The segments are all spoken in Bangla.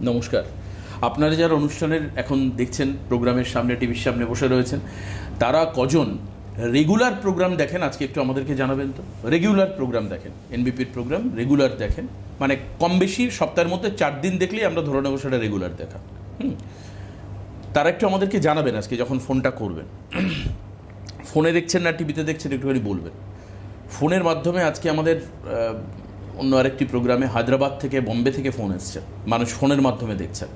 নমস্কার। আপনারা যারা অনুষ্ঠানের এখন দেখছেন, প্রোগ্রামের সামনে, টিভির সামনে বসে রয়েছেন, তারা কজন রেগুলার প্রোগ্রাম দেখেন আজকে একটু আমাদেরকে জানাবেন তো। রেগুলার প্রোগ্রাম দেখেন, এনবিপির প্রোগ্রাম রেগুলার দেখেন, মানে কম বেশি সপ্তাহের মধ্যে 4 দিন দেখলেই আমরা ধরে নেবো সেটা রেগুলার দেখা। তারা একটু আমাদেরকে জানাবেন আজকে যখন ফোনটা করবেন, ফোনে দেখছেন না টিভিতে দেখছেন একটুখানি বলবেন। ফোনের মাধ্যমে আজকে আমাদের অন্য আরেকটি প্রোগ্রামে হায়দ্রাবাদ থেকে, বম্বে থেকে ফোন এসছে, মানুষ ফোনের মাধ্যমে দেখছেন।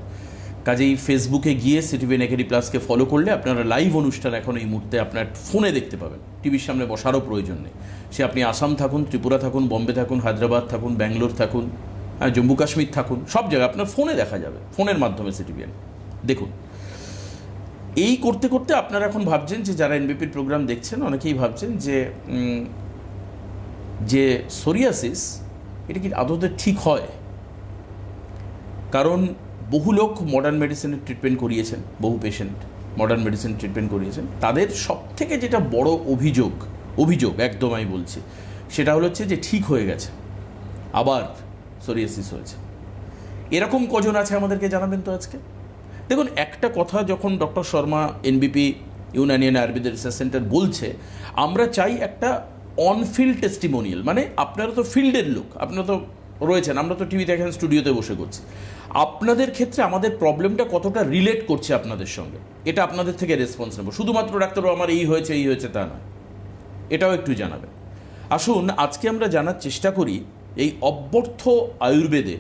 কাজেই ফেসবুকে গিয়ে সিটিভিএন একেডি প্লাসকে ফলো করলে আপনারা লাইভ অনুষ্ঠান এখন এই মুহূর্তে আপনার ফোনে দেখতে পাবেন, টিভির সামনে বসারও প্রয়োজন নেই। সে আপনি আসাম থাকুন, ত্রিপুরা থাকুন, বম্বে থাকুন, হায়দ্রাবাদ থাকুন, ব্যাঙ্গালোর থাকুন, জম্মু কাশ্মীর থাকুন, সব জায়গায় আপনার ফোনে দেখা যাবে, ফোনের মাধ্যমে সিটিভিএন দেখুন। এই করতে করতে আপনারা এখন ভাবছেন যে যারা এনবিপির প্রোগ্রাম দেখছেন অনেকেই ভাবছেন যে সোরিয়াসিস এটা কি আদতে ঠিক হয়। কারণ বহু লোক মডার্ন মেডিসিনের ট্রিটমেন্ট করিয়েছেন, বহু পেশেন্ট মডার্ন মেডিসিন ট্রিটমেন্ট করিয়েছেন, তাদের সব থেকে যেটা বড় অভিযোগ একদম আমি বলছি, সেটা হচ্ছে যে ঠিক হয়ে গেছে, আবার সোরিয়াসিস হয়েছে। এরকম কজন আছে আমাদেরকে জানাবেন তো আজকে। দেখুন, একটা কথা যখন ডক্টর শর্মা, এনবিপি ইউনানিয়ান আয়ুর্বেদ রিসার্চ সেন্টার বলছে, আমরা চাই একটা অনফিল্ড টেস্টিমোনিয়াল, মানে আপনারা তো ফিল্ডের লোক, আপনারা তো রয়েছেন, আমরা তো টিভিতে এখন স্টুডিওতে বসে করছি। আপনাদের ক্ষেত্রে আমাদের প্রবলেমটা কতটা রিলেট করছে আপনাদের সঙ্গে, এটা আপনাদের থেকে রেসপন্স নেব। শুধুমাত্র ডাক্তারবাবু আমার এই হয়েছে তা নয়, এটাও একটু জানাবেন। আসুন আজকে আমরা জানার চেষ্টা করি এই অব্যর্থ আয়ুর্বেদে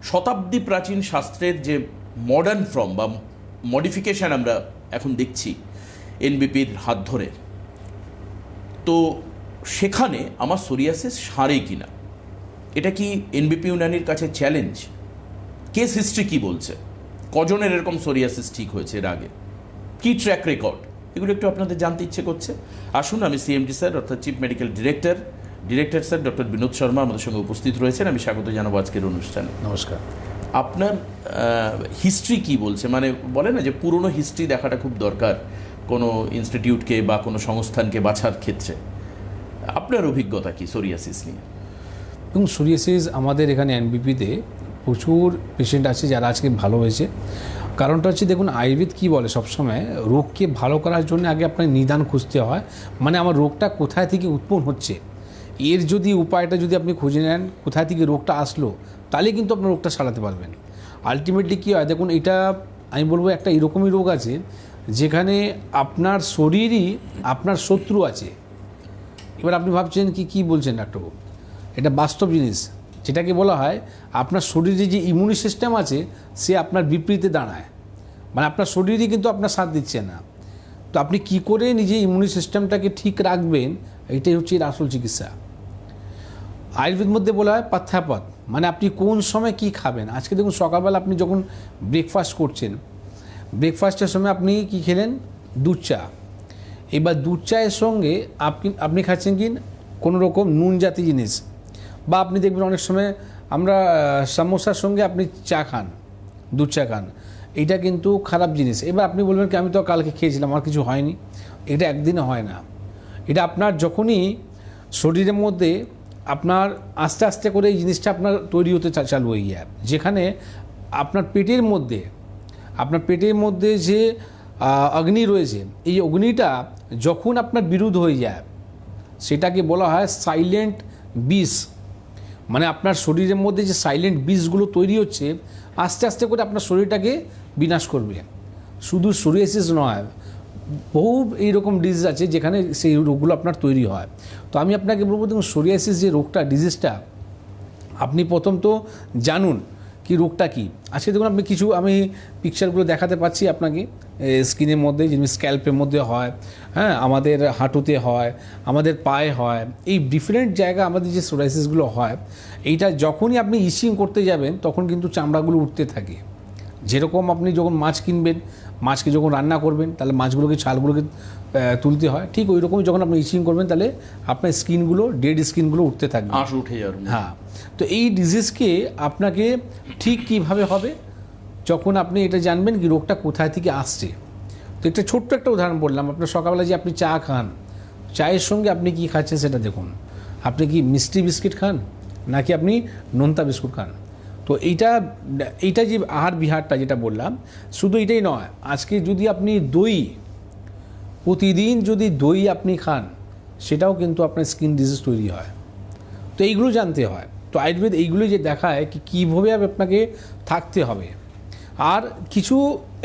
শতাব্দী প্রাচীন শাস্ত্রের যে মডার্ন ফর্ম বা মডিফিকেশান আমরা এখন দেখছি এনবিপির হাত ধরে, তো সেখানে আমার সোরিয়াসিস সারে কিনা, এটা কি এনবিপি ইউনানির কাছে চ্যালেঞ্জ? কেস হিস্ট্রি কী বলছে, কজনের এরকম সোরিয়াসিস ঠিক হয়েছে এর আগে, কী ট্র্যাক রেকর্ড, এগুলো একটু আপনাদের জানতে ইচ্ছে করছে। আসুন, আমি সিএমডি স্যার অর্থাৎ chief medical director sir doctor Binod Sharma আমাদের সঙ্গে উপস্থিত রয়েছেন। আমি স্বাগত জানাবো আজকের অনুষ্ঠানে। নমস্কার। আপনার হিস্ট্রি কি বলছে, মানে বলে না যে পুরনো হিস্ট্রি দেখাটা খুব দরকার কোনো ইনস্টিটিউটকে বা কোনো সংস্থানকে বাছার ক্ষেত্রে। আপনার অভিজ্ঞতা কি সোরিয়াসিস নিয়ে? এবং সোরিয়াসিস আমাদের এখানে এনবিপিতে প্রচুর পেশেন্ট আছে যারা আজকে ভালো হয়েছে। কারণটা হচ্ছে, দেখুন আয়ুর্বেদ কী বলে সবসময়, রোগকে ভালো করার জন্য আগে আপনার নিদান খুঁজতে হয়, মানে আমার রোগটা কোথায় থেকে উৎপন্ন হচ্ছে, এর যদি উপায়টা যদি আপনি খুঁজে নেন কোথায় থেকে রোগটা আসলো, তাহলে কিন্তু আপনার রোগটা সারাতে পারবেন। আলটিমেটলি কী হয়, দেখুন এটা আমি বলবো একটা এরকমই রোগ আছে যেখানে আপনার শরীরই আপনার শত্রু আছে। এবার আপনি ভাবছেন কি বলছেন ডাক্তারবাবু, এটা বাস্তব জিনিস, যেটাকে বলা হয় আপনার শরীরে যে ইমিউনি সিস্টেম আছে সে আপনার বিপরীতে দাঁড়ায়, মানে আপনার শরীরই কিন্তু আপনার সাথ দিচ্ছে না। তো আপনি কি করে নিজে ইমিউনি সিস্টেমটাকে ঠিক রাখবেন, এইটাই হচ্ছে এর আসল চিকিৎসা। আয়ুর্বেদ মধ্যে বলা হয় পাথ্যাপথ, মানে আপনি কোন সময় কি খাবেন। আজকে দেখুন সকালবেলা আপনি যখন ব্রেকফাস্ট করছেন, ব্রেকফাস্টের সময় আপনি কি খেলেন, দুধ চা। এবার দুধ চায়ের সঙ্গে আপনি খাচ্ছেন কি কোনো রকম নুন জাতীয় জিনিস, বা আপনি দেখবেন অনেক সময় আমরা সমোসার সঙ্গে আপনি চা খান, দুধ চা খান, এটা কিন্তু খারাপ জিনিস। এবার আপনি বলবেন কি আমি তো কালকে খেয়েছিলাম আমার কিছু হয়নি, এটা একদিনে হয় না। এটা আপনার যখনই শরীরের মধ্যে আপনার আস্তে আস্তে করে এই জিনিসটা আপনার তৈরি হতে চালু হয়ে যায়, যেখানে আপনার পেটের মধ্যে যে অগ্নি রয়েছে, এই অগ্নিটা যখন আপনার বিরুদ্ধ হয়ে যায় সেটাকে বলা হয় সাইলেন্ট বিষ। মানে আপনার শরীরের মধ্যে যে সাইলেন্ট বিষগুলো তৈরি হচ্ছে আস্তে আস্তে করে আপনার শরীরটাকে বিনাশ করবে। শুধু সোরিয়াসিস নয়, বহু এইরকম ডিজিজ আছে যেখানে সেই রোগগুলো আপনার তৈরি হয়। তো আমি আপনাকে বলবো, দেখুন সোরিয়াসিস যে রোগটা, ডিজিজটা, আপনি প্রথম তো জানুন কি রোগটা কী। আজকে দেখুন আমি পিকচারগুলো দেখাতে পাচ্ছি আপনাকে স্কিনের মধ্যে, যেমন স্ক্যাল্পের মধ্যে হয়, হ্যাঁ, আমাদের হাঁটুতে হয়, আমাদের পায়ে হয়, এই ডিফারেন্ট জায়গা আমাদের যে সোরিয়াসিসগুলো হয়, এইটা যখনই আপনি ইচিং করতে যাবেন তখন কিন্তু চামড়াগুলো উঠতে থাকে। যেরকম আপনি যখন মাছ কিনবেন, মাছকে যখন রান্না করবেন তাহলে মাছগুলোকে ছালগুলোকে তুলতে হয়, ঠিক ওই রকমই যখন আপনি ইচিং করবেন তাহলে আপনার স্কিনগুলো, ডেড স্কিনগুলো উঠতে থাকবে, আঁশ উঠে যাবে। হ্যাঁ, তো এই ডিজিজকে আপনাকে ঠিক কীভাবে হবে, যখন আপনি এটা জানবেন কি রোগটা কোথায় থেকে আসছে। তো একটা ছোট্ট একটা উদাহরণ বললাম, আপনার সকালবেলা যে আপনি চা খান, চায়ের সঙ্গে আপনি কি খাচ্ছেন সেটা দেখুন। আপনি কি মিষ্টি বিস্কিট খান নাকি আপনি নোনতা বিস্কুট খান? তো এইটা যে আহার বিহারটা যেটা বললাম, শুধু এটাই নয়, আজকে যদি আপনি প্রতিদিন যদি দই আপনি খান, সেটাও কিন্তু আপনার স্কিন ডিজিজ তৈরি হয়। তো এইগুলো জানতে হয়। তো আয়ুর্বেদ এইগুলো যে দেখায় কীভাবে আপনাকে থাকতে হবে। আর কিছু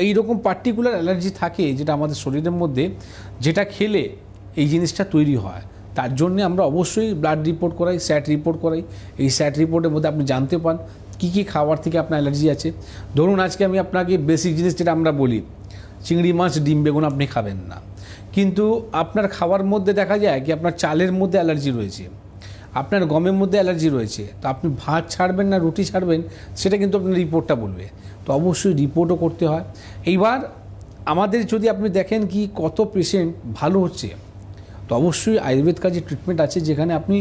এইরকম পার্টিকুলার অ্যালার্জি থাকে যেটা আমাদের শরীরের মধ্যে, যেটা খেলে এই জিনিসটা তৈরি হয়। তার জন্য আমরা অবশ্যই ব্লাড রিপোর্ট করাই, স্যাট রিপোর্ট করাই। এই স্যাট রিপোর্টের মধ্যে আপনি জানতে পান কী কী খাবার থেকে আপনার অ্যালার্জি আছে। ধরুন আজকে আমি আপনাকে বেসিক জিনিস যেটা আমরা বলি, চিংড়ি মাছ ডিম বেগুন আপনি খাবেন না, কিন্তু আপনার খাওয়ার মধ্যে দেখা যায় কি আপনার চালের মধ্যে অ্যালার্জি রয়েছে, আপনার গমের মধ্যে অ্যালার্জি রয়েছে, তো আপনি ভাত ছাড়বেন না রুটি ছাড়বেন, সেটা কিন্তু আপনার রিপোর্টটা বলবে। তো অবশ্যই রিপোর্টও করতে হয়। এইবার আমাদের যদি আপনি দেখেন কি কত পেশেন্ট ভালো হচ্ছে, তো অবশ্যই আয়ুর্বেদ কাজে ট্রিটমেন্ট আছে যেখানে আপনি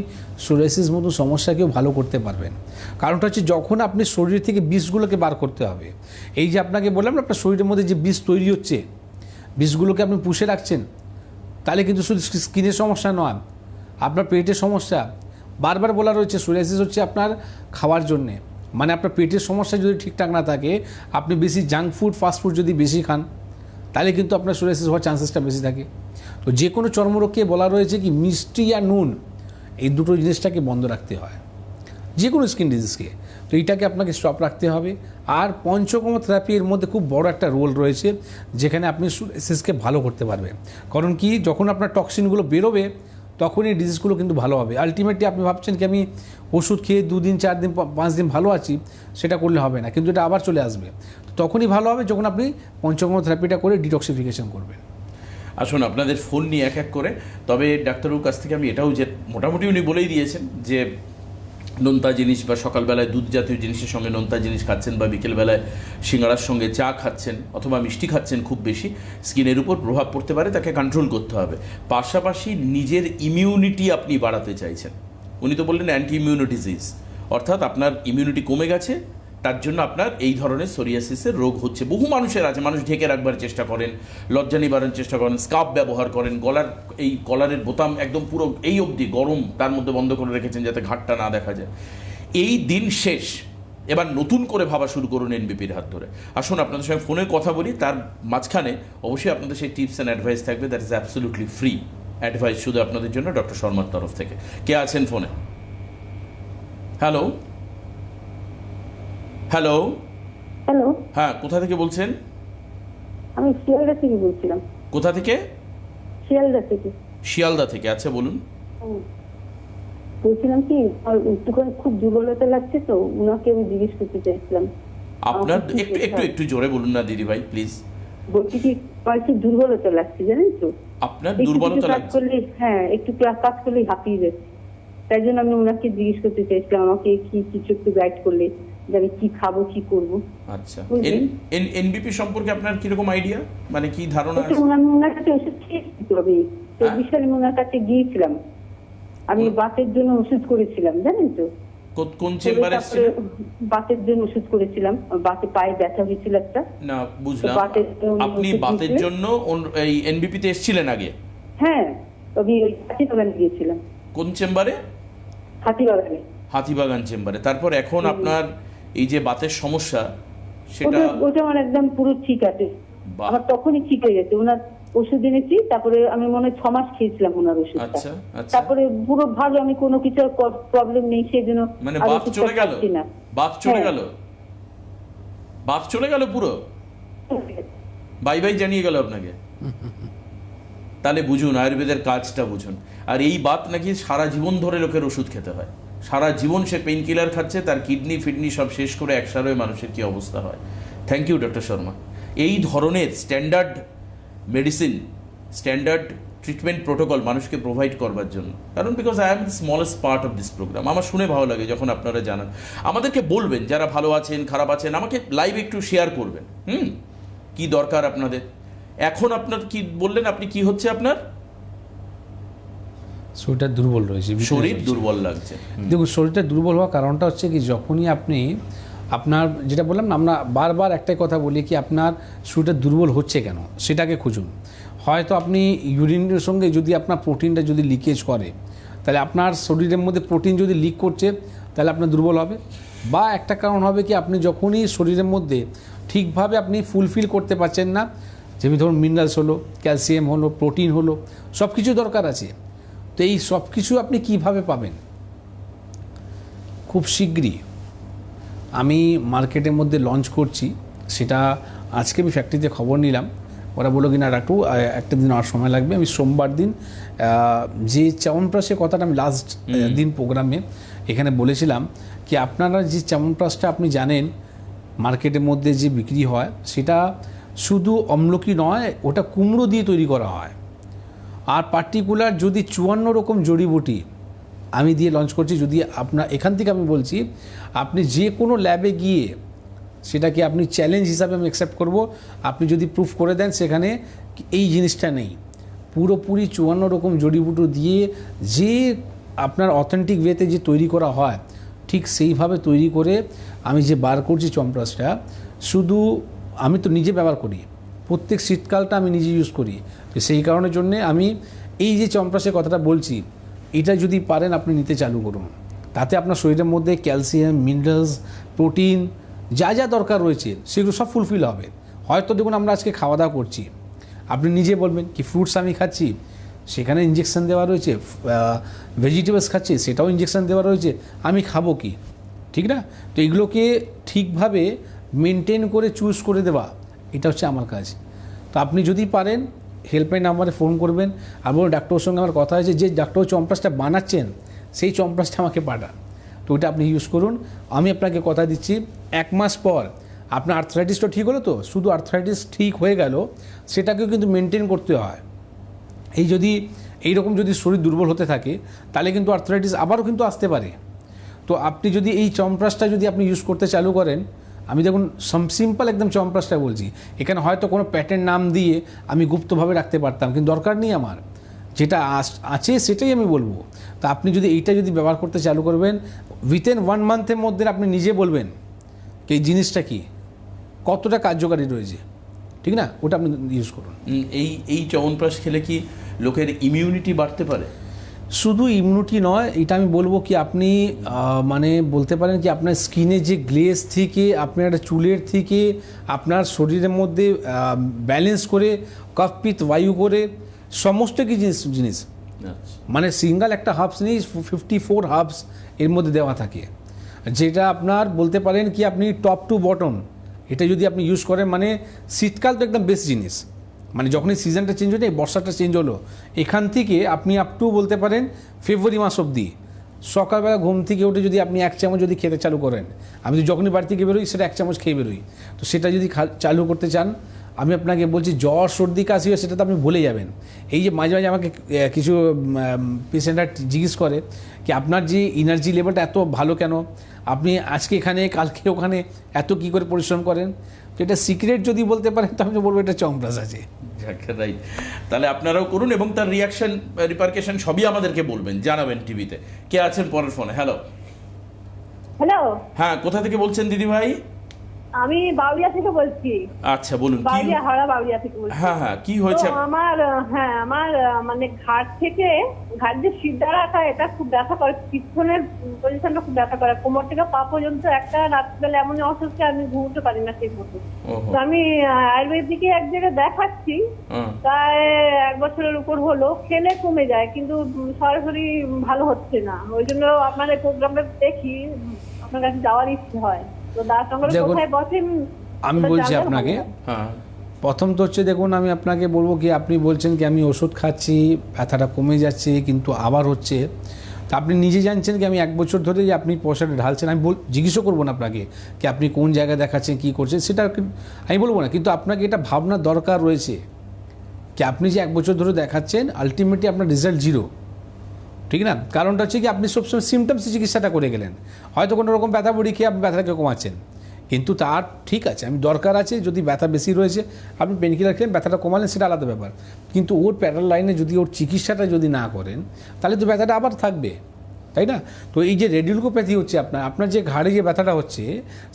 সোরিয়াসিস মতো সমস্যাকেও ভালো করতে পারবেন। কারণটা হচ্ছে যখন আপনি শরীর থেকে বিষগুলোকে বার করতে হবে, এই যে আপনাকে বললাম না, আপনার শরীরের মধ্যে যে বিষ তৈরি হচ্ছে, বিষগুলোকে আপনি পুষে রাখছেন, তাহলে কিন্তু শুধু স্কিনের সমস্যা নয়, আপনার পেটের সমস্যা। বারবার বলা রয়েছে সোরিয়াসিস হচ্ছে আপনার খাওয়ার জন্যে, মানে আপনার পেটের সমস্যা যদি ঠিকঠাক না থাকে, আপনি বেশি জাঙ্ক ফুড ফাস্টফুড যদি বেশি খান, তাহলে কিন্তু আপনার সোরিয়াসিস হওয়ার চান্সেসটা বেশি থাকে। তো যে কোনো চর্মরোগকে বলা রয়েছে কি মিষ্টি আর নুন, এই দুটো জিনিসটাকে বন্ধ রাখতে হয় যে কোনো স্কিন ডিজিজকে। তো এইটাকে আপনাকে স্টপ রাখতে হবে। আর পঞ্চকর্ম থেরাপি এর মধ্যে খুব বড় একটা রোল রয়েছে, যেখানে আপনি সোরিয়াসিসকে ভালো করতে পারবেন। কারণ কি যখন আপনার টক্সিনগুলো বেরোবে, তখন এই ডিজিজগুলো কিন্তু ভালো হবে। আলটিমেটলি আপনি ভাবছেন কি আমি ওষুধ খেয়ে 2 দিন 4 দিন 5 দিন ভালো আছি, সেটা করলে হবে না, কিন্তু এটা আবার চলে আসবে। তখনই ভালো হবে যখন আপনি পঞ্চকর্ম থেরাপিটা করে ডিটক্সিফিকেশন করবেন। আসুন আপনাদের ফোন নিয়ে এক এক করে। তবে ডাক্তারবাবুর কাছ থেকে আমি এটাও যে মোটামুটি উনি বলেই দিয়েছেন যে নোনতা জিনিস বা সকালবেলায় দুধ জাতীয় জিনিসের সঙ্গে নোনতা জিনিস খাচ্ছেন, বা বিকেলবেলায় সিঙ্গাড়ার সঙ্গে চা খাচ্ছেন অথবা মিষ্টি খাচ্ছেন, খুব বেশি স্কিনের উপর প্রভাব পড়তে পারে, তাকে কন্ট্রোল করতে হবে। পাশাপাশি নিজের ইমিউনিটি আপনি বাড়াতে চাইছেন। উনি তো বললেন অ্যান্টি ইমিউনো ডিজিজ, অর্থাৎ আপনার ইমিউনিটি কমে গেছে, তার জন্য আপনার এই ধরনের সোরিয়াসিসের রোগ হচ্ছে। বহু মানুষের আছে, মানুষ ঢেকে রাখবার চেষ্টা করেন, লজ্জা নিবারণের চেষ্টা করেন, স্কার্ফ ব্যবহার করেন, গলার এই কলারের বোতাম একদম পুরো এই অবধি গরম তার মধ্যে বন্ধ করে রেখেছেন যাতে ঘাটটা না দেখা যায়। এই দিন শেষ, এবার নতুন করে ভাবা শুরু করুন এনবিপির হাত ধরে। আসুন আপনাদের সঙ্গে ফোনে কথা বলি, তার মাঝখানে অবশ্যই আপনাদের সেই টিপস অ্যান্ড অ্যাডভাইস থাকবে, that is absolutely free advice শুধু আপনাদের জন্য ডক্টর শর্মার তরফ থেকে। কে আছেন ফোনে? হ্যালো হ্যালো হ্যালো, হ্যাঁ, কোথা থেকে বলছেন? আমি শিয়ালদা থেকে বলছিলাম। কোথা থেকে? শিয়ালদা থেকে। শিয়ালদা থেকে, আচ্ছা বলুন। বলছিলাম কি আমার একটুখানি খুব দুর্বলতা লাগছে, তো উনাকে আমি জিজ্ঞেস করতে চাইছিলাম। আপনার আমাকে কি একটু করতে একটু হবে? একটু জোরে বলুন না দিদি ভাই প্লিজ। বলছি কি আমার একটু দুর্বলতা লাগছে জানেন তো। আপনার একটু দুর্বলতা কিছু কাজ লাগছে? করলে, হ্যাঁ একটু কাজ করলেই হাঁপিয়ে যাচ্ছে। তাই জন্য আমি ওনাকে জিজ্ঞেস করতে চাইছিলাম আমাকে কি কিছু একটু গাইড করলে, যে আমি কি খাবো কি করবো। আচ্ছা, বুঝলেন? এনবিপি সম্পর্কে আপনার কিরকম আইডিয়া, মানে কি ধারণা একটু আছে? আমি ওনার কাছে ওষুধ খেয়েছি তো, আমি তো হ্যাঁ? বিশাল আমি ওনার কাছে গিয়েছিলাম। আমি বাতের জন্য ওষুধ করেছিলাম জানেন তো। কোন চেম্বারে তারপরে ছিলেন? বাতের জন্য ওষুধ করেছিলাম, বাতে পায়ে ব্যথা হয়েছিল একটা। না বুঝলাম। তো বাতের জন্য আপনি ওষুধ বাতের দিয়েছিলেন? জন্য এই এনবিপি তে এসেছিলেন আগে? হ্যাঁ, আমি ওই হাতিবাগানে গিয়েছিলাম। কোন চেম্বারে? হাতিবাগানে। হাতিবাগান চেম্বারে। তারপর এখন আপনার এই যে বাতের সমস্যা, সেটা ওটা আমার একদম পুরো ঠিক আছে। বাহ। আমার তখনই ঠিক হয়ে গেছে। ওনার ওষুধ এনেছি, তারপরে আমি মনে হয় 6 মাস খেয়েছিলাম ওনার ওষুধটা। আচ্ছা আচ্ছা, তারপরে পুরো ভালো, আমি কোনো কিছু প্রবলেম নেই, সেই জন্য মানে আর বাত ওষুধটা চলে গেল? খাচ্ছি না। বাত চলে হ্যাঁ। গেল? বাত চলে গেল পুরো? বাই বাই জানিয়ে গেল আপনাকে? তাহলে বুঝুন আয়ুর্বেদের কাজটা বুঝুন। আর এই বাত নাকি সারা জীবন ধরে লোকের ওষুধ খেতে হয়, সারা জীবন সে পেইন কিলার খাচ্ছে, তার কিডনি ফিডনি সব শেষ করে একসাথে মানুষের কি অবস্থা হয়। Thank you doctor Sharma. এই ধরনের standard medicine, standard treatment protocol মানুষকে প্রোভাইড করবার জন্য। কারণ because I am the smallest part of this program. আমার শুনে ভালো লাগে যখন আপনারা জানান। আমাদেরকে বলবেন যারা ভালো আছেন খারাপ আছেন, আমাকে লাইভ একটু শেয়ার করবেন কি দরকার আপনাদের। এখন আপনার কি বললেন, আপনি কি হচ্ছে আপনার? শরীরটা দুর্বল রয়েছে, শরীর দুর্বল লাগছে। দেখুন শরীরটা দুর্বল হওয়ার কারণটা হচ্ছে কি, যখনই আপনি আপনার যেটা বললাম না, আমরা বারবার একটাই কথা বলি কি আপনার শরীরটা দুর্বল হচ্ছে কেন সেটাকে খুঁজুন। হয়তো আপনি ইউরিনের সঙ্গে যদি আপনার প্রোটিনটা যদি লিকেজ করে, তাহলে আপনার শরীরের মধ্যে প্রোটিন যদি লিক করছে, তাহলে আপনার দুর্বল হবে। বা একটা কারণ হবে কি আপনি যখনই শরীরের মধ্যে ঠিকভাবে আপনি ফুলফিল করতে পারছেন না, যেমনি ধরুন মিনারেলস হলো, ক্যালসিয়াম হলো, প্রোটিন হলো, সব কিছু দরকার আছে। তো এই সব কিছু আপনি কিভাবে পাবেন? খুব শীঘ্রই আমি মার্কেটের মধ্যে লঞ্চ করছি, সেটা আজকে আমি ফ্যাক্টরিতে খবর নিলাম, ওরা বললো কি না একটু একটা দিন আর সময় লাগবে। আমি সোমবার দিন যে চ্যবনপ্রাশের কথাটা আমি লাস্ট দিন প্রোগ্রামে এখানে বলেছিলাম কি আপনারা যে চ্যবনপ্রাশটা আপনি জানেন মার্কেটের মধ্যে যে বিক্রি হয় সেটা শুধু অম্লকি নয়, ওটা কুমড়ো দিয়ে তৈরি করা হয়। আর পার্টিকুলার যদি 54 রকম জড়িবুটি আমি দিয়ে লঞ্চ করছি, যদি আপনার এখান থেকে আমি বলছি আপনি যে কোনো ল্যাবে গিয়ে সেটাকে আপনি চ্যালেঞ্জ হিসাবে আমি অ্যাকসেপ্ট করব, আপনি যদি প্রুফ করে দেন সেখানে এই জিনিসটা নেই, পুরোপুরি 54 রকম জড়িবুটি দিয়ে যে আপনার অথেন্টিক ওয়েতে যে তৈরি করা হয় ঠিক সেইভাবে তৈরি করে আমি যে বার করছি চ্যবনপ্রাশটা, শুধু আমি তো নিজে ব্যবহার করি, প্রত্যেক শীতকালটা আমি নিজে ইউজ করি। তো সেই কারণের জন্যে আমি এই যে চ্যবনপ্রাশের কথাটা বলছি, এটা যদি পারেন আপনি নিতে চালু করুন, তাতে আপনার শরীরের মধ্যে ক্যালসিয়াম, মিনারেলস, প্রোটিন যা যা দরকার রয়েছে সেগুলো সব ফুলফিল হবে। হয়তো দেখুন আমরা আজকে খাওয়া দাওয়া করছি, আপনি নিজে বলবেন কি ফ্রুটস আমি খাচ্ছি, সেখানে ইঞ্জেকশন দেওয়া রয়েছে, ভেজিটেবলস খাচ্ছি সেটাও ইঞ্জেকশন দেওয়া রয়েছে, আমি খাবো কি? ঠিক না? তো এইগুলোকে ঠিকভাবে মেনটেন করে চুজ করে দেওয়া, এটা হচ্ছে আমার কাজ। তো আপনি যদি পারেন হেল্পলাইন নাম্বারে ফোন করবেন, আর বলুন ডাক্তারের সঙ্গে আমার কথা হয়েছে, যে ডাক্তার চ্যবনপ্রাশটা বানাচ্ছেন সেই চ্যবনপ্রাশটা আমাকে পাঠান, তো ওইটা আপনি ইউজ করুন। আমি আপনাকে কথা দিচ্ছি 1 মাস পর আপনার আর্থ্রাইটিসটা ঠিক হলো, তো শুধু আর্থ্রাইটিস ঠিক হয়ে গেল, সেটাকেও কিন্তু মেনটেন করতে হয়। এইরকম যদি শরীর দুর্বল হতে থাকে তাহলে কিন্তু আর্থ্রাইটিস আবারও কিন্তু আসতে পারে। তো আপনি যদি এই চ্যবনপ্রাশটা যদি আপনি ইউজ করতে চালু করেন, আমি দেখুন সিম্পল একদম চ্যবনপ্রাশটা বলছি, এখানে হয়তো কোনো প্যাটার্ন নাম দিয়ে আমি গুপ্তভাবে রাখতে পারতাম, কিন্তু দরকার নেই, আমার যেটা আছে সেটাই আমি বলবো। তো আপনি যদি এইটা যদি ব্যবহার করতে চালু করবেন, উইথিন 1 মান্থের মধ্যে আপনি নিজে বলবেন কি এই জিনিসটা কি কতটা কার্যকারী রয়েছে, ঠিক না? ওটা আপনি ইউজ করুন। এই চ্যবনপ্রাশ খেলে কি লোকের ইমিউনিটি বাড়তে পারে? শুধু ইমিউনিটি নয়, এটা আমি বলবো কি আপনি মানে বলতে পারেন কি আপনার স্কিনে যে গ্লেজ থেকে আপনার চুলের থেকে আপনার শরীরের মধ্যে ব্যালেন্স করে কফ পিত্ত বায়ু করে সমস্ত কি জিনিস মানে সিঙ্গেল একটা হার্বস নেই, 54 হার্বস এর মধ্যে দেওয়া থাকে, যেটা আপনার বলতে পারেন কি আপনি টপ টু বটম এটা যদি আপনি ইউজ করেন, মানে শীতকাল তো একদম বেস্ট জিনিস, মানে যখনই সিজনটা চেঞ্জ হয়ে যায়, বর্ষাটা চেঞ্জ হলো, এখান থেকে আপনি আপ টু বলতে পারেন ফেব্রুয়ারি মাস অবধি সকালবেলা ঘুম থেকে উঠে যদি আপনি 1 চামচ যদি খেতে চালু করেন, আমি তো যখনই বাড়ি থেকে বেরোই সেটা 1 চামচ খেয়ে বেরোই, তো সেটা যদি চালু করতে চান, আমি আপনাকে বলছি জ্বর সর্দি কাশি হয় সেটা তো আপনি ভুলে যাবেন। এই যে মাঝে মাঝে আমাকে কিছু পেশেন্টরা জিজ্ঞেস করে কি আপনার যে এনার্জি লেভেলটা এত ভালো কেন, আপনি আজকে এখানে কালকে ওখানে এত কি করে পরিশ্রম করেন, তো এটা সিক্রেট যদি বলতে পারেন তো আমি বলবো এটা চ্যবনপ্রাশ আছে। রাইট, তাহলে আপনারাও করুন এবং তার রিয়াকশন রিপারকেশন সবই আমাদেরকে বলবেন, জানাবেন টিভিতে। কে আছেন পরের ফোনে? হ্যালো। হ্যালো, হ্যাঁ, কোথা থেকে বলছেন দিদি ভাই? আমি বাউরিয়া থেকে বলছি। আচ্ছা বলুন কি? বাউরিয়া, হাওড়া বাউরিয়া থেকে বলছি। হ্যাঁ কি হয়েছে? তো আমার মানে ঘাট যে সিদ্ধা রাখা, এটা খুব ব্যথা করে, পিছনের পজিশনটা খুব ব্যথা করে, কোমর থেকে পা পর্যন্ত। একটা রাত্রিবেলা এমনই অসুস্থ আমি ঘুমোতে পারি না ঠিক মতো। তো আমি আয়ুর্বেদিকে এক জায়গায় দেখাচ্ছি, প্রায় 1 বছরের উপর হলো, খেলে কমে যায় কিন্তু সরাসরি ভালো হচ্ছে না। ওই জন্য আপনার এই প্রোগ্রামটা দেখি, আপনার কাছে যাওয়ার ইচ্ছে হয়। তো আমি বলছি আপনাকে, প্রথম তো হচ্ছে দেখুন, আমি আপনাকে বলবো কি আপনি বলছেন কি আমি ওষুধ খাচ্ছি, ব্যথাটা কমে যাচ্ছে কিন্তু আবার হচ্ছে, তা আপনি নিজে জানছেন কি আমি 1 বছর ধরে যে আপনি পয়সাটা ঢালছেন, আমি জিজ্ঞেসও করবো না আপনাকে কি আপনি কোন জায়গায় দেখাচ্ছেন কী করছেন, সেটা আমি বলবো না, কিন্তু আপনাকে এটা ভাবনার দরকার রয়েছে কি আপনি যে 1 বছর ধরে দেখাচ্ছেন আলটিমেটলি আপনার রেজাল্ট 0, ঠিক না? কারণটা হচ্ছে কি আপনি সবসময় সিমটমসে চিকিৎসাটা করে গেলেন, হয়তো কোনো রকম ব্যথা বড়ি খেয়ে আপনি ব্যথাটাকে কমাচ্ছেন, কিন্তু তার ঠিক আছে আমি দরকার আছে, যদি ব্যথা বেশি রয়েছে আপনি পেনকিলার খেলেন, ব্যথাটা কমালেন, সেটা আলাদা ব্যাপার, কিন্তু ওর প্যারাল লাইনে যদি ওর চিকিৎসাটা যদি না করেন তাহলে তো ব্যথাটা আবার থাকবে, তাই না? তো এই যে রেডিকুলোপ্যাথি হচ্ছে আপনার যে ঘাড়ে যে ব্যথাটা হচ্ছে,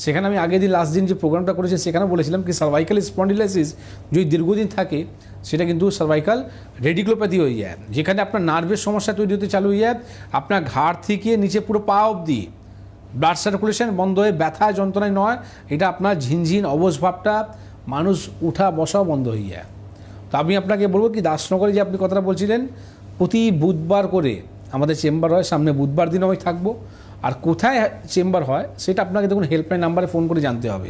সেখানে আমি আগের দিন লাস্ট দিন যে প্রোগ্রামটা করেছি সেখানে বলেছিলাম কি সার্ভাইকাল স্পন্ডিলাইসিস যদি দীর্ঘদিন থাকে সেটা কিন্তু সার্ভাইকাল রেডিকুলোপ্যাথি হয়ে যায়, যেখানে আপনার নার্ভের সমস্যা তৈরি হতে চালু হয়ে যায়, আপনার ঘাড় থেকে নিচে পুরো পা অবধি ব্লাড সার্কুলেশন বন্ধ হয়ে ব্যথা যন্ত্রণায় নয়, এটা আপনার ঝিনঝিন অবশ ভাবটা, মানুষ উঠা বসাও বন্ধ হয়ে যায়। তো আমি আপনাকে বলবো কি, দাসনগরে যে আপনি কথাটা বলছিলেন, প্রতি বুধবার করে আমাদের চেম্বার হয়, সামনে বুধবার দিন আমি থাকবো। আর কোথায় চেম্বার হয় সেটা আপনাকে দেখুন হেল্পলাইন নাম্বারে ফোন করে জানতে হবে,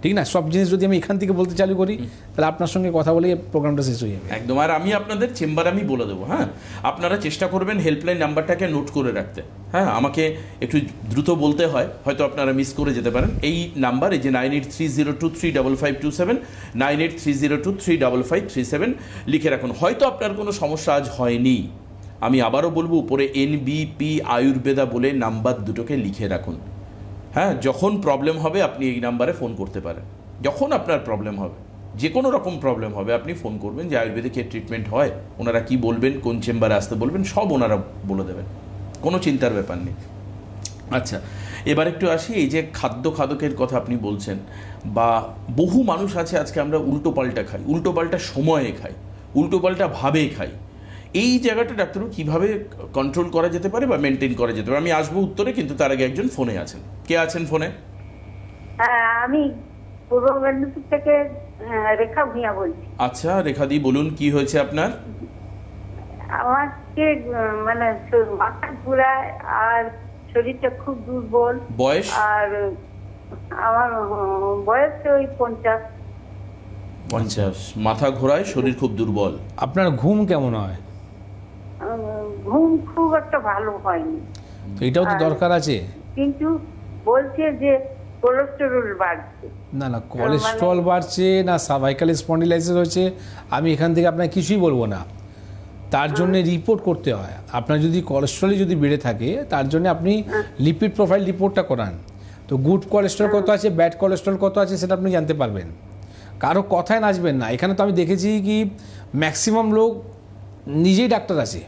ঠিক না? সব জিনিস যদি আমি এখান থেকে বলতে চালু করি তাহলে আপনার সঙ্গে কথা বলে প্রোগ্রামটা শেষ হয়ে যাবে। একদম। আর আমি আপনাদের চেম্বার আমি বলে দেবো, হ্যাঁ, আপনারা চেষ্টা করবেন হেল্পলাইন নাম্বারটাকে নোট করে রাখতে। হ্যাঁ, আমাকে একটু দ্রুত বলতে হয়, হয়তো আপনারা মিস করে যেতে পারেন। এই নাম্বার, এই যে 9830235527, 9830235537 লিখে রাখুন। হয়তো আপনার কোনো সমস্যা আজ হয়নি, আমি আবারও বলবো, উপরে NBP আয়ুর্বেদা বলে নাম্বার দুটোকে লিখে রাখুন। হ্যাঁ, যখন প্রবলেম হবে আপনি এই নাম্বারে ফোন করতে পারেন। যখন আপনার প্রবলেম হবে, যে কোনো রকম প্রবলেম হবে, আপনি ফোন করবেন যে আয়ুর্বেদিকের ট্রিটমেন্ট হয়, ওনারা কি বলবেন, কোন চেম্বারে আসতে বলবেন, সব ওনারা বলে দেবেন, কোনো চিন্তার ব্যাপার নেই। আচ্ছা, এবার একটু আসি, এই যে খাদ্যের কথা আপনি বলছেন, বা বহু মানুষ আছে আজকে আমরা উল্টোপাল্টা খাই, উল্টোপাল্টা সময়ে খাই, উল্টোপাল্টা ভাবে খাই। এই জায়গাটা ডাক্তারবাবু কীভাবে কন্ট্রোল করা যেতে পারে বা মেনটেন করা যেতে পারে? আমি আসবো উত্তরে, কিন্তু তার আগে একজন ফোনে আছেন। কে আছেন ফোনে? হ্যাঁ, আমি পূর্ব মেদিনীপুর থেকে রেখা ভূঁইয়া বলছি। আচ্ছা রেখাদি, বলুন কি হয়েছে আপনার? আমাকে মানে মাথা ঘুরায় আর শরীরটা খুব দুর্বল। বয়স? আর আমার বয়স ওই 50। মাথা ঘোরায়, শরীর খুব দুর্বল। আপনার ঘুম কেমন হয়? ঘুম খুব একটা ভালো হয়নি। তো এটাও তো দরকার আছে। কিন্তু বলছে যে কোলেস্টেরল বাড়ছে। না না, কোলেস্ট্রল বাড়ছে না সার্ভাইকাল স্পন্ডিলাইসিস হয়েছে, আমি এখান থেকে আপনাকে কিছুই বলবো না। তার জন্য রিপোর্ট করতে হয়। আপনার যদি কোলেস্ট্রলই যদি বেড়ে থাকে, তার জন্য আপনি লিপিড প্রোফাইল রিপোর্টটা করান। তো গুড কোলেস্ট্রল কত আছে, ব্যাড কোলেস্ট্রল কত আছে, সেটা আপনি জানতে পারবেন। কারো কথায় নাচবেন না। এখানে তো আমি দেখেছি কি ম্যাক্সিমাম লোক নিজেই ডাক্তার আছে,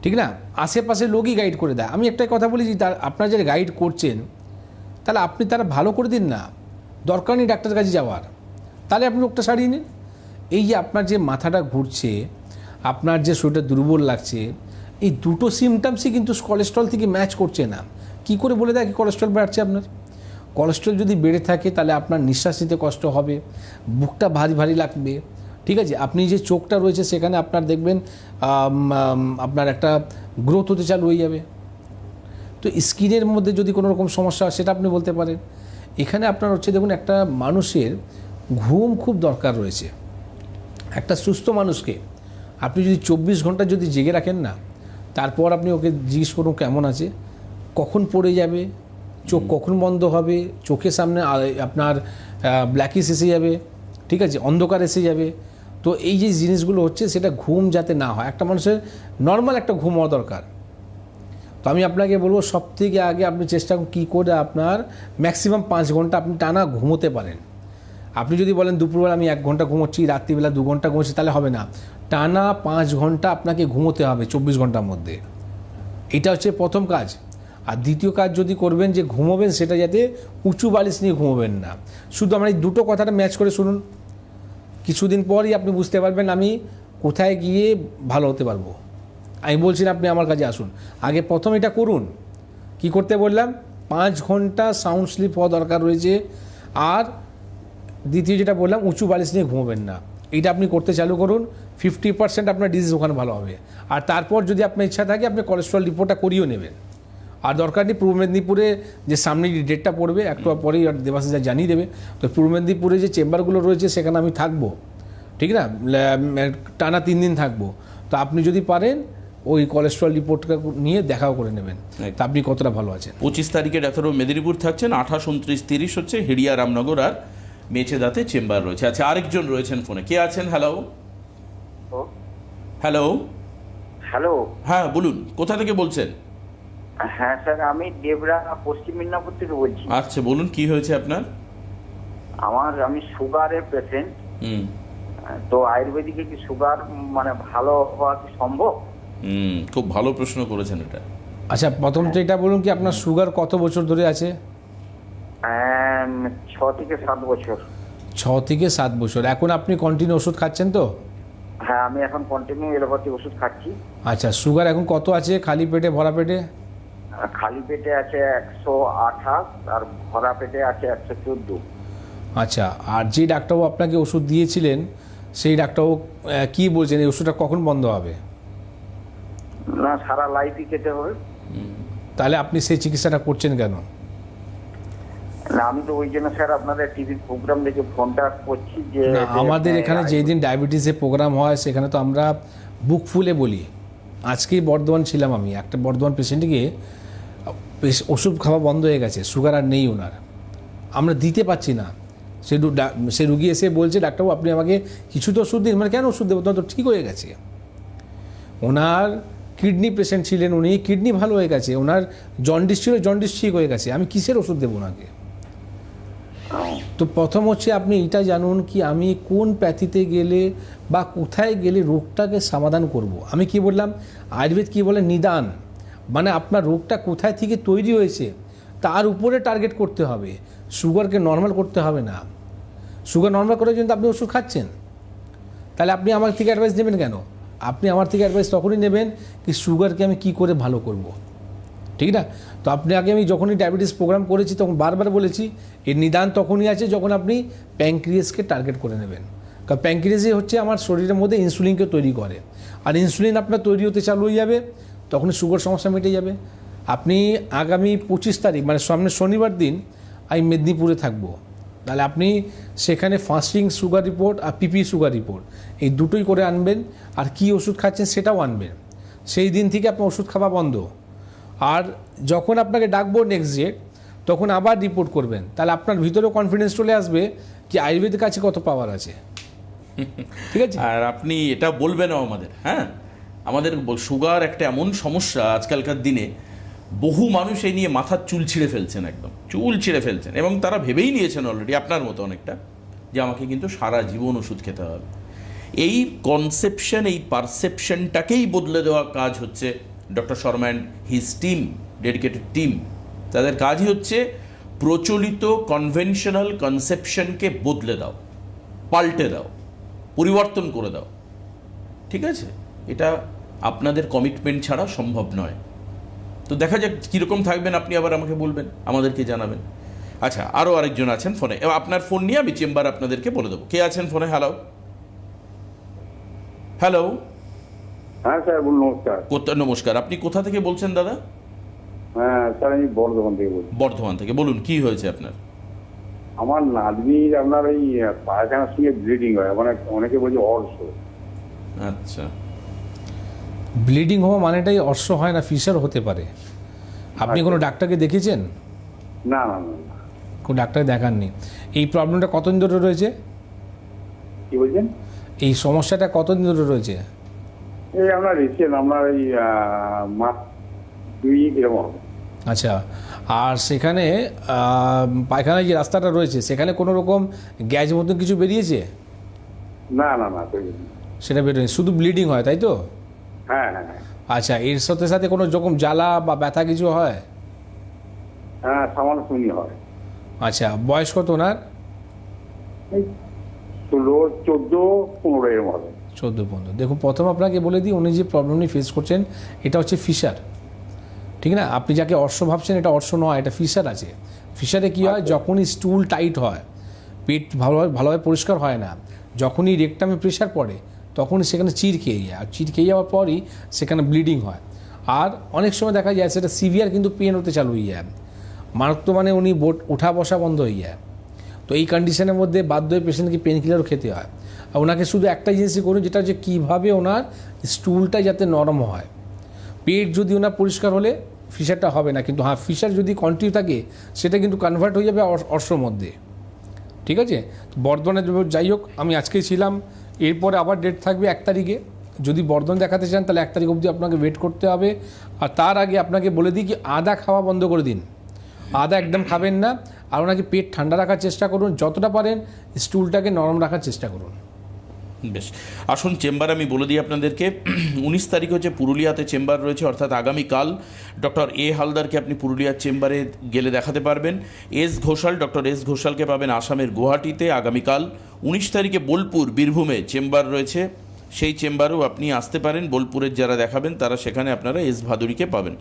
ঠিক না, আশেপাশে লোকই গাইড করে দেয়। আমি একটাই কথা বলি, যে আপনার যে গাইড করছেন, তাহলে আপনি তারা ভালো করে দিন না, দরকার নেই ডাক্তারের কাছে যাওয়ার, তাহলে আপনি লোকটা সারিয়ে নিন। এই যে আপনার যে মাথাটা ঘুরছে, আপনার যে শরীরটা দুর্বল লাগছে, এই দুটো সিমটমসই কিন্তু কোলেস্ট্রল থেকে ম্যাচ করছে না। কি করে বলে দেয় কি কোলেস্ট্রল বাড়ছে? আপনার কোলেস্ট্রল যদি বেড়ে থাকে তাহলে আপনার নিঃশ্বাস নিতে কষ্ট হবে, বুকটা ভারী ভারী লাগবে, ঠিক আছে। আপনি যে চোখটা রয়েছে সেখানে আপনার দেখবেন আপনার একটা গ্রোথ হতে চালু হয়ে যাবে। তো স্কিনের মধ্যে যদি কোনো রকম সমস্যা হয় সেটা আপনি বলতে পারেন। এখানে আপনার হচ্ছে দেখুন, একটা মানুষের ঘুম খুব দরকার রয়েছে। একটা সুস্থ মানুষকে আপনি যদি 24 ঘন্টা যদি জেগে রাখেন না, তারপর আপনি ওকে জিজ্ঞেস করুন কেমন আছে, কখন পড়ে যাবে, চোখ কখন বন্ধ হবে, চোখের সামনে আপনার ব্ল্যাকিস এসে যাবে, ঠিক আছে, অন্ধকার এসে যাবে। তো এই যে জিনিসগুলো হচ্ছে, সেটা ঘুম যাতে না হয়, একটা মানুষের নর্মাল একটা ঘুম হওয়া দরকার। তো আমি আপনাকে বলবো, সবথেকে আগে আপনি চেষ্টা করুন কী করে আপনার ম্যাক্সিমাম 5 ঘন্টা আপনি টানা ঘুমোতে পারেন। আপনি যদি বলেন দুপুরবেলা আমি 1 ঘন্টা ঘুমোচ্ছি, রাত্রিবেলা 2 ঘন্টা ঘুমোচ্ছি, তাহলে হবে না। টানা 5 ঘন্টা আপনাকে ঘুমোতে হবে 24 ঘন্টার মধ্যে। এটা হচ্ছে প্রথম কাজ। আর দ্বিতীয় কাজ যদি করবেন যে ঘুমোবেন, সেটা যাতে উঁচু বালিশ নিয়ে ঘুমোবেন না। শুধু আমার এই দুটো কথাটা ম্যাচ করে শুনুন, কিছুদিন পরই আপনি বুঝতে পারবেন আমি কোথায় গিয়ে ভালো হতে পারবো। আমি বলছি না আপনি আমার কাছে আসুন, আগে প্রথম এটা করুন। কি করতে বললাম? 5 ঘন্টা সাউন্ড স্লিপ হওয়া দরকার রয়েছে। আর দ্বিতীয় যেটা বললাম, উঁচু বালিশ নিয়ে ঘুমোবেন না। এইটা আপনি করতে চালু করুন, 50% আপনার ডিজিজ ওখানে ভালো হবে। আর তারপর যদি আপনার ইচ্ছা থাকে, আপনি কোলেস্ট্রল রিপোর্টটা করিয়েও নেবেন। আর দরকার নেই, পূর্ব মেদিনীপুরে যে সামনে ডেটটা পড়বে, একটু পরেই দেবাশিস জানিয়ে দেবে। তো পূর্ব মেদিনীপুরে যে চেম্বারগুলো রয়েছে সেখানে আমি থাকবো, ঠিক না, টানা 3 দিন থাকবো। তো আপনি যদি পারেন ওই কোলেস্ট্রল রিপোর্টটা নিয়ে দেখাও করে নেবেন, তা আপনি কতটা ভালো আছেন। 25 তারিখে ডাক্তারবাবু মেদিনীপুর থাকছেন, 28, 29, 30 হচ্ছে হেডিয়া, রামনগর আর মেচেদাতে চেম্বার রয়েছে। আচ্ছা, আরেকজন রয়েছেন ফোনে। কে আছেন? Hello hello hello. হ্যাঁ বলুন, কোথা থেকে বলছেন? হ্যাঁ স্যার, আমি দেবরা, পশ্চিম মেদিনীপুর থেকে বলছি। আচ্ছা বলুন, কি হয়েছে আপনার? আমি সুগারের পেশেন্ট। হুম তো আয়ুর্বেদিকে কি সুগার মানে ভালো হওয়া কি সম্ভব? খুব ভালো প্রশ্ন করেছেন এটা। আচ্ছা, প্রথম তো এটা বলুন কি আপনার সুগার কত বছর ধরে আছে? 6 থেকে 7 বছর। 6 থেকে 7 বছর। এখন আপনি কন্টিনিউ ওষুধ খাচ্ছেন তো? হ্যাঁ, আমি এখন কন্টিনিউ এলোপ্যাথি ওষুধ খাচ্ছি। আচ্ছা, সুগার এখন কত আছে? খালি পেটে, ভরা পেটে? খালি পেটে আছে 128 আর ভরা পেটে আছে 114। আচ্ছা, আর যে ডাক্তারবাবু আপনাকে ওষুধ দিয়েছিলেন সেই ডাক্তারবাবু কি বলছেন এই ওষুধটা কখন বন্ধ হবে? না, সারা লাইফই খেতে হবে। তাহলে আপনি সেই চিকিৎসাটা করছেন কেন? না, আমি তো ওই জন্য স্যার আপনাদের টিভির প্রোগ্রাম দেখে ফোনটা করছি যে না, আমাদের এখানে যেই দিন ডায়াবেটিসের প্রোগ্রাম হয় সেখানে তো আমরা বুক ফুলে বলি। আজকেই বর্ধমান ছিলাম আমি, একটা বর্ধমান পেশেন্টকে ওষুধ খাওয়া বন্ধ হয়ে গেছে, সুগার আর নেই ওনার, আমরা দিতে পারছি না। সে রুগী এসে বলছে ডাক্তারবাবু আপনি আমাকে কিছু তো ওষুধ দিন। মানে কেন ওষুধ দেবো, তোমার তো ঠিক হয়ে গেছে। ওনার কিডনি পেশেন্ট ছিলেন, উনি কিডনি ভালো হয়ে গেছে, ওনার জন্ডিস ছিল, জন্ডিস ঠিক হয়ে গেছে, আমি কিসের ওষুধ দেবো ওনাকে? তো প্রথম হচ্ছে আপনি এটা জানুন কি আমি কোন প্যাথিতে গেলে বা কোথায় গেলে রোগটাকে সমাধান করব। আমি কি বললাম, আয়ুর্বেদ কি বলে নিদান, মানে আপনার রোগটা কোথায় থেকে তৈরি হয়েছে তার উপরে টার্গেট করতে হবে, সুগারকে নর্মাল করতে হবে না। সুগার নর্মাল করার জন্য আপনি ওষুধ খাচ্ছেন, তাহলে আপনি আমার থেকে অ্যাডভাইস নেবেন কেন? আপনি আমার থেকে অ্যাডভাইস তখনই নেবেন কি সুগারকে আমি কি করে ভালো করব, ঠিক না? তো আপনি আগে আমি যখনই ডায়াবেটিস প্রোগ্রাম করেছি তখন বারবার বলেছি এর নিদান তখনই আছে যখন আপনি প্যানক্রিয়াসকে টার্গেট করে নেবেন। কারণ প্যানক্রিয়াসই হচ্ছে আমার শরীরের মধ্যে ইনসুলিনকে তৈরি করে, আর ইনসুলিন আপনার তৈরি হতে চালু হয়ে যাবে, তখনই সুগার সমস্যা মিটে যাবে। আপনি আগামী 25 তারিখ মানে সামনে শনিবার দিন আমি মেদিনীপুরে থাকবো, তাহলে আপনি সেখানে ফাস্টিং সুগার রিপোর্ট আর পিপি সুগার রিপোর্ট এই দুটোই করে আনবেন, আর কি ওষুধ খাচ্ছেন সেটাও আনবেন। সেই দিন থেকে আপনার ওষুধ খাওয়া বন্ধ, আর যখন আপনাকে ডাকবো নেক্সট ডে তখন আবার রিপোর্ট করবেন, তাহলে আপনার ভিতরেও কনফিডেন্স চলে আসবে কি আয়ুর্বেদের কাছে কত পাওয়ার আছে। ঠিক আছে, আর আপনি এটা বলবেনও আমাদের, হ্যাঁ আমাদের সুগার একটা এমন সমস্যা আজকালকার দিনে, বহু মানুষ এই নিয়ে মাথার চুল ছিঁড়ে ফেলছেন, একদম চুল ছিঁড়ে ফেলছেন, এবং তারা ভেবেই নিয়েছেন অলরেডি আপনার মতো অনেকটা যে আমাকে কিন্তু সারা জীবন ওষুধ খেতে হবে। এই কনসেপশন, এই পারসেপশনটাকেই বদলে দেওয়া কাজ হচ্ছে doctor Sharma and his team, dedicated team. তাদের কাজই হচ্ছে প্রচলিত কনভেনশনাল কনসেপশনকে বদলে দাও, পাল্টে দাও, পরিবর্তন করে দাও। ঠিক আছে, এটা আপনাদের কমিটমেন্ট ছাড়া সম্ভব নয়। তো দেখা যাক কীরকম থাকবেন, আপনি আবার আমাকে বলবেন, আমাদেরকে জানাবেন। আচ্ছা, আরও আরেকজন আছেন ফোনে, এবার আপনার ফোন নিয়ে আমি চেম্বার আপনাদেরকে বলে দেবো। কে আছেন ফোনে? Hello hello. হ্যাঁ স্যার বলুন। নমস্কার। নমস্কার, আপনি কোথা থেকে বলছেন দাদা? হ্যাঁ স্যার আমি বর্ধমান থেকে বলছি। বর্ধমান থেকে বলুন, কি হয়েছে আপনার? আমার নাতনির আপনার ওই পায়খানার সঙ্গে ব্লিডিং হয়, মানে অনেকে বলছে অর্শ। আচ্ছা, ব্লিডিং হওয়া মানেটাই অর্শ হয় না, ফিশার হতে পারে। আপনি কোনো ডাক্তারকে দেখেছেন? না না না না। কোনো ডাক্তার দেখাননি? এই প্রবলেমটা কতদিন ধরে রয়েছে? কি বলছেন? এই সমস্যাটা কতদিন ধরে রয়েছে? এই আপনার রিসেন্ট আপনার এই মাস 2 এরকম হবে। আচ্ছা, আর সেখানে পায়খানার যে রাস্তাটা রয়েছে সেখানে কোনো রকম গ্যাস মতন কিছু বেরিয়েছে? না না না তৈরি। সেটা বেরোয়নি, শুধু ব্লিডিং হয় তাই তো? হ্যাঁ হ্যাঁ হ্যাঁ। আচ্ছা, এর সাথে সাথে কোনো রকম জ্বালা বা ব্যথা কিছু হয়? হ্যাঁ সামান্য শুনি হয়। আচ্ছা, বয়স কত ওনার? এই 16, 14, 15 এরকম হবে। 14-15। দেখুন, প্রথম আপনাকে বলে দিই উনি যে প্রবলেমটি ফেস করছেন এটা হচ্ছে ফিশার, ঠিক না? আপনি যাকে অর্শ ভাবছেন এটা অর্শ নয়, এটা ফিশার আছে। ফিশারে কী হয়, যখনই স্টুল টাইট হয়, পেট ভালোভাবে পরিষ্কার হয় না, যখনই রেকটামে প্রেশার পড়ে তখনই সেখানে চিড় খেয়ে যায়, আর চিড় খেয়ে যাওয়ার পরই সেখানে ব্লিডিং হয়। আর অনেক সময় দেখা যায় সেটা সিভিয়ার কিন্তু পেন হতে চালু হয়ে যায়, মারাত্মক, মানে উনি ওঠা বসা বন্ধ হয়ে যায়। তো এই কন্ডিশনের মধ্যে বাধ্য হয়ে পেশেন্টকে পেন কিলারও খেতে হয়। আর ওনাকে শুধু একটা জিনিসই করুন, যেটা হচ্ছে কীভাবে ওনার স্টুলটা যাতে নরম হয়। পেট যদি ওনার পরিষ্কার হলে ফিশারটা হবে না, কিন্তু হ্যাঁ ফিশার যদি কন্টিনিউ থাকে সেটা কিন্তু কনভার্ট হয়ে যাবে অর্শর মধ্যে। ঠিক আছে, বর্ধমানে যাই হোক, আমি আজকেই ছিলাম, এরপরে আবার ডেট থাকবে 1 তারিখে। যদি বর্ধমান দেখাতে চান তাহলে 1 তারিখ অবধি আপনাকে ওয়েট করতে হবে। আর তার আগে আপনাকে বলে দিই কি আদা খাওয়া বন্ধ করে দিন, আদা একদম খাবেন না। আর ওনাকে পেট ঠান্ডা রাখার চেষ্টা করুন, যতটা পারেন স্টুলটাকে নরম রাখার চেষ্টা করুন। বেশ, আসুন চেম্বার আমি বলে দিই আপনাদেরকে। 19 তারিখ হচ্ছে পুরুলিয়াতে চেম্বার রয়েছে, অর্থাৎ আগামীকাল ডক্টর এ হালদারকে আপনি পুরুলিয়ার চেম্বারে গেলে দেখাতে পারবেন। ডক্টর এস ঘোষালকে পাবেন আসামের গুয়াহাটিতে। আগামীকাল 19 তারিখে বোলপুর, বীরভূমে চেম্বার রয়েছে, সেই চেম্বারেও আপনি আসতে পারেন। বোলপুরের যারা দেখাবেন তারা সেখানে আপনারা এস ভাদুরীকে পাবেন।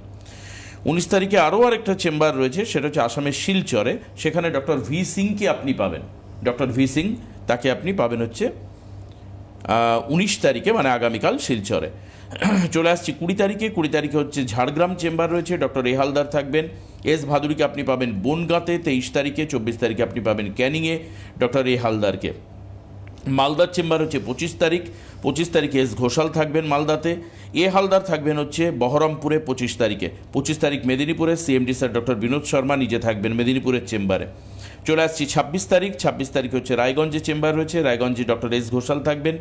19 তারিখে আরও আরেকটা চেম্বার রয়েছে, সেটা হচ্ছে আসামের শিলচরে। সেখানে ডক্টর ভি সিংকে আপনি পাবেন। ডক্টর ভি সিং, তাকে আপনি পাবেন হচ্ছে 19 তারিখে, মানে আগামীকাল, শিলচরে। চলে আসছি 20 তারিখে। 20 তারিখে হচ্ছে ঝাড়গ্রাম চেম্বার রয়েছে, ডক্টর এ হালদার থাকবেন। এস ভাদুরীকে আপনি পাবেন বনগাঁতে 23 তারিখে। 24 তারিখে আপনি পাবেন ক্যানিংয়ে ডক্টর এ হালদারকে। মালদার চেম্বার হচ্ছে 25 তারিখ। 25 তারিখে এস ঘোষাল থাকবেন মালদাতে। এ হালদার থাকবেন হচ্ছে বহরমপুরে 25 তারিখে। 25 তারিখ মেদিনীপুরে CMD sir doctor Binod Sharma নিজে থাকবেন মেদিনীপুরের চেম্বারে। চলে আসছি 26 তারিখ। 26 তারিখে হচ্ছে রায়গঞ্জে চেম্বার রয়েছে, রায়গঞ্জে ডক্টর এস ঘোষাল থাকবেন।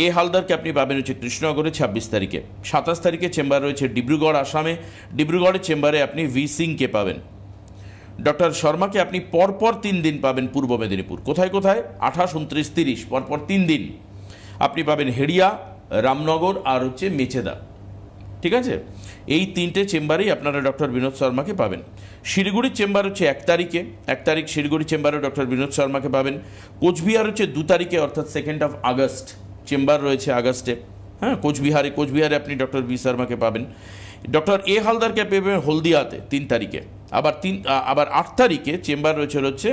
এ হালদারকে আপনি পাবেন হচ্ছে কৃষ্ণনগরে 26 তারিখে। 27 তারিখে চেম্বার রয়েছে ডিব্রুগড়, আসামে। ডিব্রুগড়ের চেম্বারে আপনি ভি সিংকে পাবেন। ডক্টর শর্মাকে আপনি পরপর 3 দিন পাবেন পূর্ব মেদিনীপুর। কোথায় কোথায়? 28, 29, 30, পরপর 3 দিন আপনি পাবেন হেড়িয়া, রামনগর আর হচ্ছে মেচেদা। ঠিক আছে, এই 3টে চেম্বারেই আপনারা ডক্টর বিনোদ শর্মাকে পাবেন। শিলিগুড়ির চেম্বার হচ্ছে 1 তারিখে। 1 তারিখ শিলিগুড়ি চেম্বারে ডক্টর বিনোদ শর্মাকে পাবেন। কোচবিহার হচ্ছে 2 তারিখে, অর্থাৎ 2nd of August চেম্বার রয়েছে আগস্টে। হ্যাঁ, কোচবিহারে আপনি ডক্টর বি শর্মাকে পাবেন। ডক্টর এ হালদারকে পেবেন হলদিয়াতে 3 তারিখে। আবার 8 তারিখে চেম্বার রয়েছে হচ্ছে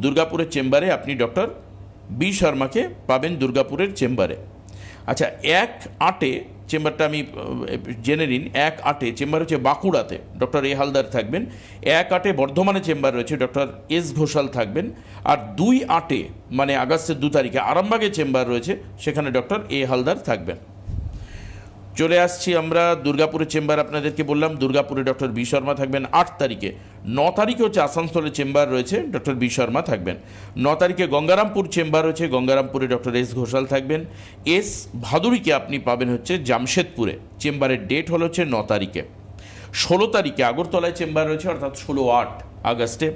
দুর্গাপুরের চেম্বারে আপনি ডক্টর বি শর্মাকে পাবেন দুর্গাপুরের চেম্বারে। আচ্ছা, 1/8 চেম্বারটা আমি জেনে নিন। 1/8 চেম্বার হচ্ছে বাঁকুড়াতে, ডক্টর এ হালদার থাকবেন। 1/8 বর্ধমানে চেম্বার রয়েছে, ডক্টর এস ঘোষাল থাকবেন। আর 2/8 মানে আগস্টের 2 তারিখে আরামবাগে চেম্বার রয়েছে, সেখানে ডক্টর এ হালদার থাকবেন। চলে আসছি আমরা দুর্গাপুরের চেম্বার, আপনাদেরকে বললাম দুর্গাপুরে ডক্টর বি শর্মা থাকবেন 8 তারিখে। 9 তারিখে হচ্ছে আসানসোলে চেম্বার রয়েছে, ডক্টর বি শর্মা থাকবেন। 9 তারিখে গঙ্গারামপুর চেম্বার রয়েছে, গঙ্গারামপুরে ডক্টর এস ঘোষাল থাকবেন। এস ভাদুরীকে আপনি পাবেন হচ্ছে জামশেদপুরে, চেম্বারের ডেট হলো হচ্ছে 9 তারিখে। 16 তারিখে আগরতলায় চেম্বার রয়েছে, অর্থাৎ 16/8 আগস্টে।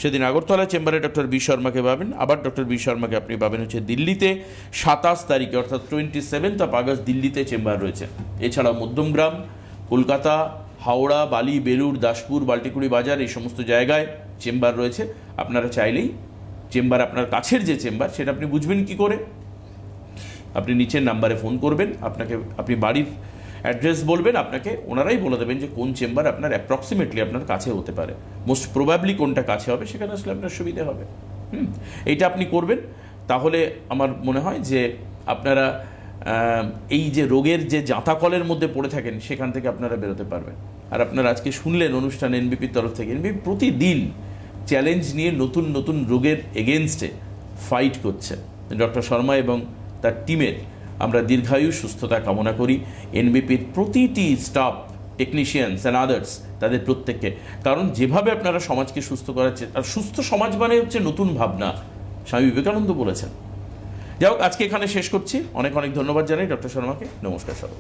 সেদিন আগরতলা চেম্বারে ডক্টর বি শর্মাকে পাবেন। আবার ডক্টর বি শর্মাকে আপনি পাবেন হচ্ছে দিল্লিতে 27 তারিখে, অর্থাৎ 27th of August দিল্লিতে চেম্বার রয়েছে। এছাড়াও মধ্যমগ্রাম, কলকাতা, হাওড়া, বালি, বেলুড়, দাসপুর, বাল্টিকুড়ি বাজার, এই সমস্ত জায়গায় চেম্বার রয়েছে। আপনারা চাইলেই চেম্বার, আপনার কাছের যে চেম্বার সেটা আপনি বুঝবেন কি করে? আপনি নিচের নাম্বারে ফোন করবেন, আপনি বাড়ির অ্যাড্রেস বলবেন, আপনাকে ওনারাই বলে দেবেন যে কোন চেম্বার আপনার অ্যাপ্রক্সিমেটলি আপনার কাছে হতে পারে। মোস্ট প্রবাবলি কোনটা কাছে হবে, সেখানে আসলে আপনার সুবিধে হবে। এইটা আপনি করবেন, তাহলে আমার মনে হয় যে আপনারা এই যে রোগের যে জাঁতাকলের মধ্যে পড়ে থাকেন, সেখান থেকে আপনারা বেরোতে পারবেন। আর আপনারা আজকে শুনলেন অনুষ্ঠান এনবিপির তরফ থেকে। এনবিপি প্রতিদিন চ্যালেঞ্জ নিয়ে নতুন নতুন রোগের এগেনস্টে ফাইট করছে। ডক্টর শর্মা এবং তার টিমের আমরা দীর্ঘায়ু সুস্থতা কামনা করি। এনবিপির প্রতিটি স্টাফ, টেকনিশিয়ানস অ্যান্ড আদার্স, তাদের প্রত্যেককে। কারণ যেভাবে আপনারা সমাজকে সুস্থ করাচ্ছে, আর সুস্থ সমাজ মানে হচ্ছে নতুন ভাবনা, স্বামী বিবেকানন্দ বলেছেন। যাই হোক, আজকে এখানে শেষ করছি। অনেক অনেক ধন্যবাদ জানাই ডক্টর শর্মাকে। নমস্কার সবাই।